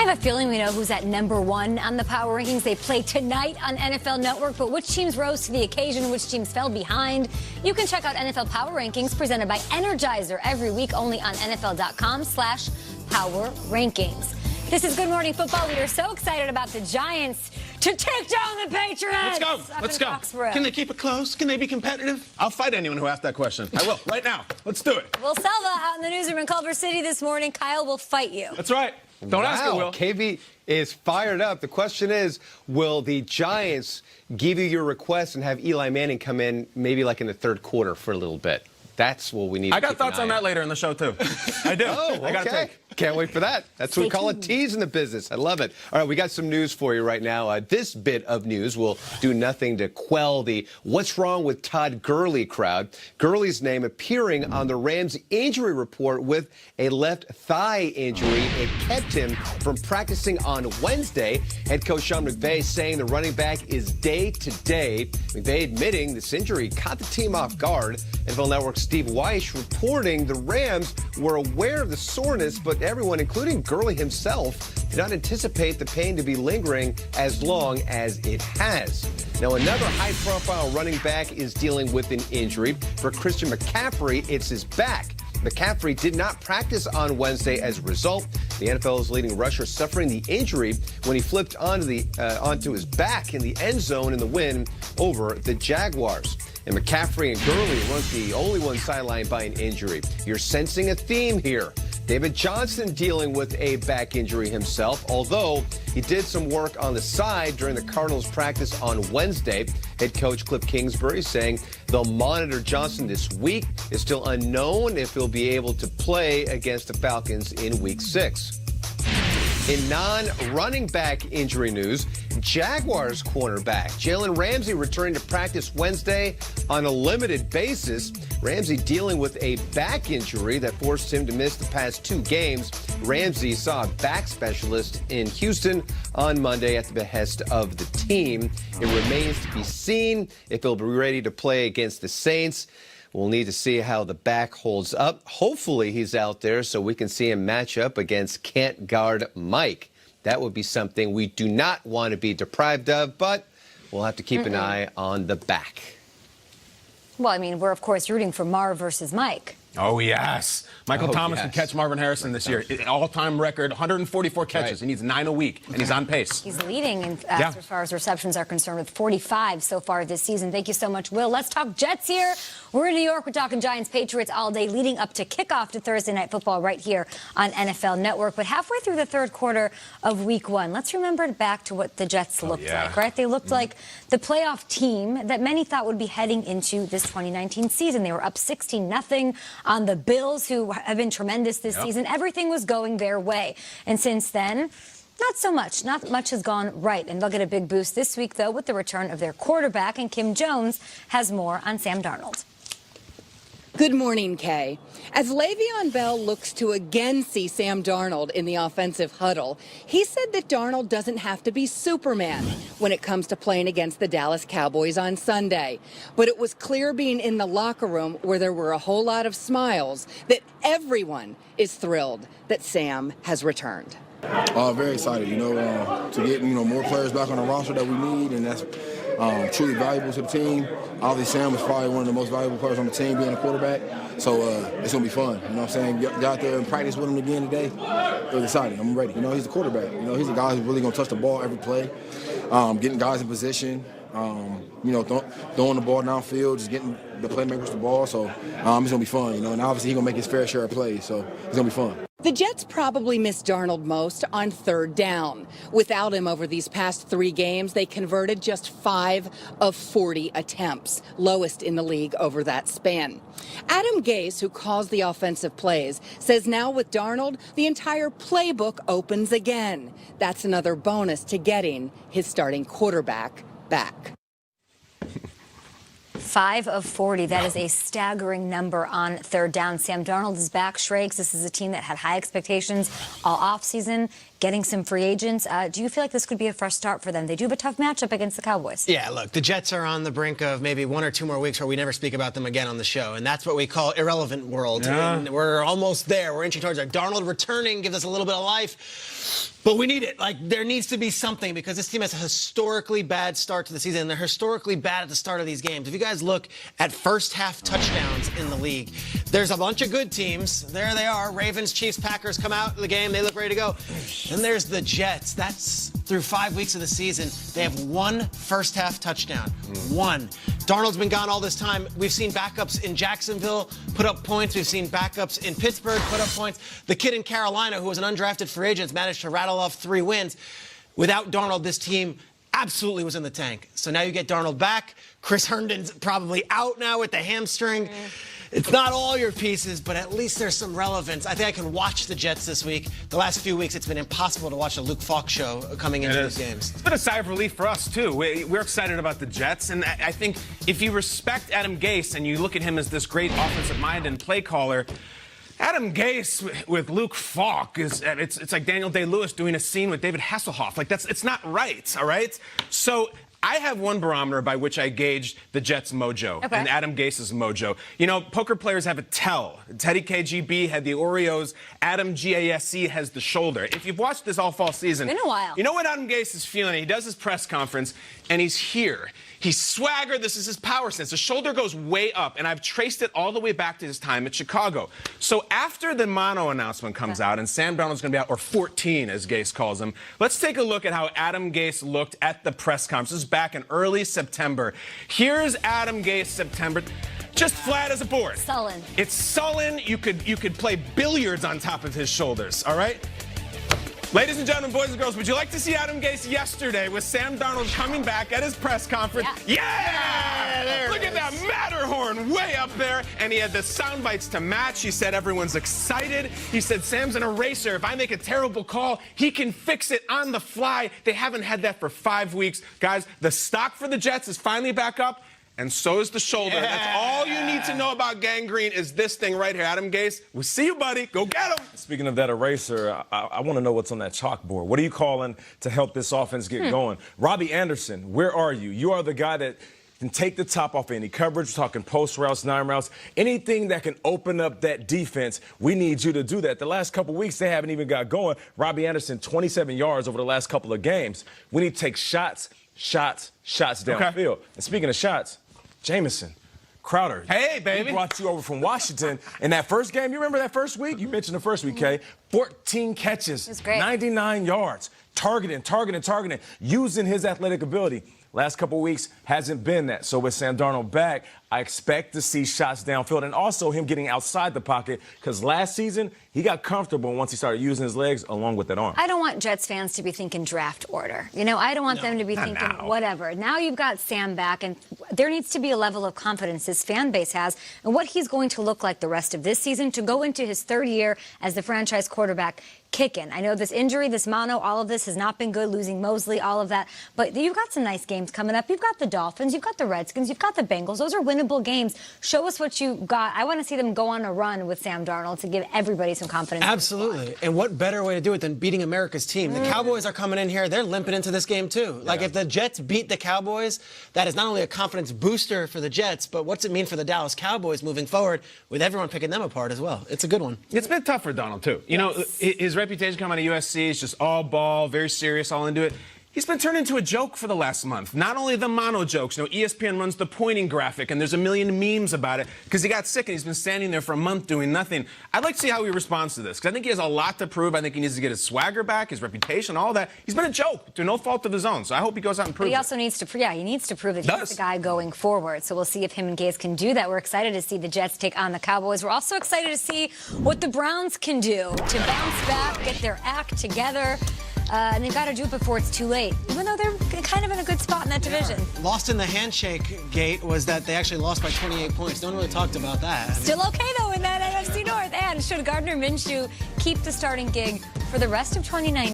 have a feeling we know who's at #1 on the power rankings. They play tonight on NFL Network, but which teams rose to the occasion, which teams fell behind? You can check out NFL Power Rankings presented by Energizer every week only on NFL.com/Power Rankings. This is Good Morning Football. We are so excited about the Giants to take down the Patriots. Let's go. Can they keep it close? Can they be competitive? I'll fight anyone who asks that question. I will, right now. Let's do it. Will Selva out in the newsroom in Culver City this morning. Kyle will fight you. That's right. Don't ask it, Will. KB is fired up. The question is, will the Giants give you your request and have Eli Manning come in maybe like in the third quarter for a little bit? That's what we need. I got thoughts on that later in the show, too. I do. Oh, I got to take. Can't wait for that. That's what we call a tease in the business. I love it. All right, we got some news for you right now. This bit of news will do nothing to quell the "What's wrong with Todd Gurley" crowd. Gurley's name appearing on the Rams injury report with a left thigh injury. It kept him from practicing on Wednesday. Head coach Sean McVay saying the running back is day-to-day. McVay admitting this injury caught the team off guard. NFL Network's Steve Weish reporting the Rams were aware of the soreness, but everyone, including Gurley himself, did not anticipate the pain to be lingering as long as it has. Now, another high-profile running back is dealing with an injury. For Christian McCaffrey, it's his back. McCaffrey did not practice on Wednesday as a result. The NFL's leading rusher suffering the injury when he flipped onto his back in the end zone in the win over the Jaguars. And McCaffrey and Gurley weren't the only ones sidelined by an injury. You're sensing a theme here. David Johnson dealing with a back injury himself, although he did some work on the side during the Cardinals practice on Wednesday. Head coach Cliff Kingsbury saying they'll monitor Johnson this week. It's still unknown if he'll be able to play against the Falcons in Week 6. In non-running back injury news, Jaguars cornerback Jalen Ramsey returning to practice Wednesday on a limited basis. Ramsey dealing with a back injury that forced him to miss the past 2 games. Ramsey saw a back specialist in Houston on Monday at the behest of the team. It remains to be seen if he'll be ready to play against the Saints. We'll need to see how the back holds up. Hopefully he's out there so we can see him match up against can't guard Mike. That would be something we do not want to be deprived of, but we'll have to keep an eye on the back. Well, I mean, we're, of course, rooting for Marv versus Mike. Oh, yes. Michael Thomas could catch Marvin Harrison this year. All-time record, 144 catches. Right. He needs 9 a week, and he's on pace. He's leading as far as receptions are concerned with 45 so far this season. Thank you so much, Will. Let's talk Jets here. We're in New York. We're talking Giants, Patriots all day leading up to kickoff to Thursday Night Football right here on NFL Network. But halfway through the third quarter of Week 1, let's remember back to what the Jets looked like, right? They looked like the playoff team that many thought would be heading into this 2019 season. They were up 16-0 on the Bills, who have been tremendous this season. Everything was going their way. And since then, not so much. Not much has gone right. And they'll get a big boost this week, though, with the return of their quarterback. And Kim Jones has more on Sam Darnold. Good morning, Kay. As Le'Veon Bell looks to again see Sam Darnold in the offensive huddle, he said that Darnold doesn't have to be Superman when it comes to playing against the Dallas Cowboys on Sunday. But it was clear being in the locker room where there were a whole lot of smiles that everyone is thrilled that Sam has returned. Very excited, to get, more players back on the roster that we need, and that's truly valuable to the team. Obviously, Sam is probably one of the most valuable players on the team, being a quarterback. So it's going to be fun. You know what I'm saying? Got out there and practice with him again today. It was exciting. I'm ready. He's a quarterback. He's a guy who's really going to touch the ball every play, getting guys in position, throwing the ball downfield, just getting the playmakers the ball. So it's going to be fun, and obviously he's going to make his fair share of plays. So it's going to be fun. The Jets probably miss Darnold most on third down. Without him over these past 3 games, they converted just 5 of 40 attempts, lowest in the league over that span. Adam Gase, who calls the offensive plays, says now with Darnold, the entire playbook opens again. That's another bonus to getting his starting quarterback back. 5 of 40. That is a staggering number on third down. Sam Darnold is back. Schrags, this is a team that had high expectations all offseason, getting some free agents. Do you feel like this could be a fresh start for them? They do have a tough matchup against the Cowboys. Yeah, look, the Jets are on the brink of maybe 1 or 2 more weeks where we never speak about them again on the show, and that's what we call irrelevant world. And we're almost there. We're inching towards our Darnold returning, gives us a little bit of life. But we need it. Like, there needs to be something because this team has a historically bad start to the season, and they're historically bad at the start of these games. If you guys look at first-half touchdowns in the league, there's a bunch of good teams. There they are. Ravens, Chiefs, Packers come out of the game. They look ready to go. Then there's the Jets. That's through 5 weeks of the season. They have one first-half touchdown. One. Darnold's been gone all this time. We've seen backups in Jacksonville put up points. We've seen backups in Pittsburgh put up points. The kid in Carolina, who was an undrafted free agent, has managed to rattle off 3 wins. Without Darnold, this team absolutely was in the tank. So now you get Darnold back. Chris Herndon's probably out now with the hamstring. It's not all your pieces, but at least there's some relevance. I think I can watch the Jets this week. The last few weeks, it's been impossible to watch a Luke Falk show coming into these games. It's been a sigh of relief for us, too. We're excited about the Jets, and I think if you respect Adam Gase and you look at him as this great offensive mind and play caller, Adam Gase with Luke Falk it's like Daniel Day-Lewis doing a scene with David Hasselhoff. Like, it's not right, all right? So I have one barometer by which I gauge the Jets' mojo and Adam Gase's mojo. You know, poker players have a tell. Teddy KGB had the Oreos. Adam GASC has the shoulder. If you've watched this all fall season, it's been a while. You know what Adam Gase is feeling? He does his press conference, and he's here. He's swagger. This is his power sense. The shoulder goes way up, and I've traced it all the way back to his time at Chicago. So after the mono announcement comes out, and Sam Darnold's going to be out, or 14, as Gase calls him, let's take a look at how Adam Gase looked at the press conference. This is back in early September. Here's Adam Gase September. Just flat as a board. Sullen. It's sullen. You could play billiards on top of his shoulders, all right? Ladies and gentlemen, boys and girls, would you like to see Adam Gase yesterday with Sam Darnold coming back at his press conference? Yeah! Look at that Matterhorn way up there. And he had the sound bites to match. He said everyone's excited. He said Sam's an eraser. If I make a terrible call, he can fix it on the fly. They haven't had that for 5 weeks. Guys, the stock for the Jets is finally back up. And so is the shoulder. Yeah. That's all you need to know about gangrene is this thing right here. Adam Gase, we'll see you, buddy. Go get him. Speaking of that eraser, I want to know what's on that chalkboard. What are you calling to help this offense get going? Robbie Anderson, where are you? You are the guy that can take the top off any coverage. We're talking post routes, 9 routes, anything that can open up that defense. We need you to do that. The last couple weeks, they haven't even got going. Robbie Anderson, 27 yards over the last couple of games. We need to take shots downfield. And speaking of shots, Jameson, Crowder. Hey, baby. We brought you over from Washington. In that first game, you remember that first week? You mentioned the first week, Kay. 14 catches, That's great. 99 yards, targeting, using his athletic ability. Last couple weeks hasn't been that. So with Sam Darnold back, I expect to see shots downfield and also him getting outside the pocket because last season he got comfortable once he started using his legs along with that arm. I don't want Jets fans to be thinking draft order. You know, I don't want them to be thinking whatever. Now you've got Sam back, and there needs to be a level of confidence his fan base has and what he's going to look like the rest of this season to go into his 3rd year as the franchise quarterback kicking. I know this injury, this mono, all of this has not been good, losing Mosley, all of that. But you've got some nice games coming up. You've got the Dolphins, you've got the Redskins, you've got the Bengals. Those are winnable games. Show us what you got. I want to see them go on a run with Sam Darnold to give everybody some confidence. Absolutely. And what better way to do it than beating America's team? The Cowboys are coming in here. They're limping into this game, too. Like, if the Jets beat the Cowboys, that is not only a confidence booster for the Jets, but what's it mean for the Dallas Cowboys moving forward with everyone picking them apart as well? It's a good one. It's been tough for Darnold, too. You know, his reputation coming out of USC is just all ball, very serious, all into it. He's been turned into a joke for the last month. Not only the mono jokes. You know, ESPN runs the pointing graphic, and there's a million memes about it because he got sick and he's been standing there for a month doing nothing. I'd like to see how he responds to this because I think he has a lot to prove. I think he needs to get his swagger back, his reputation, all that. He's been a joke to no fault of his own, so I hope he goes out and proves it. But he also needs to, he needs to prove that he's the guy going forward. So we'll see if him and Gase can do that. We're excited to see the Jets take on the Cowboys. We're also excited to see what the Browns can do to bounce back, get their act together. And they've got to do it before it's too late, even though they're kind of in a good spot in that division. Lost in the handshake gate was that they actually lost by 28 points. No one really talked about that. Still okay, though, in that NFC North. And should Gardner Minshew keep the starting gig for the rest of 2019?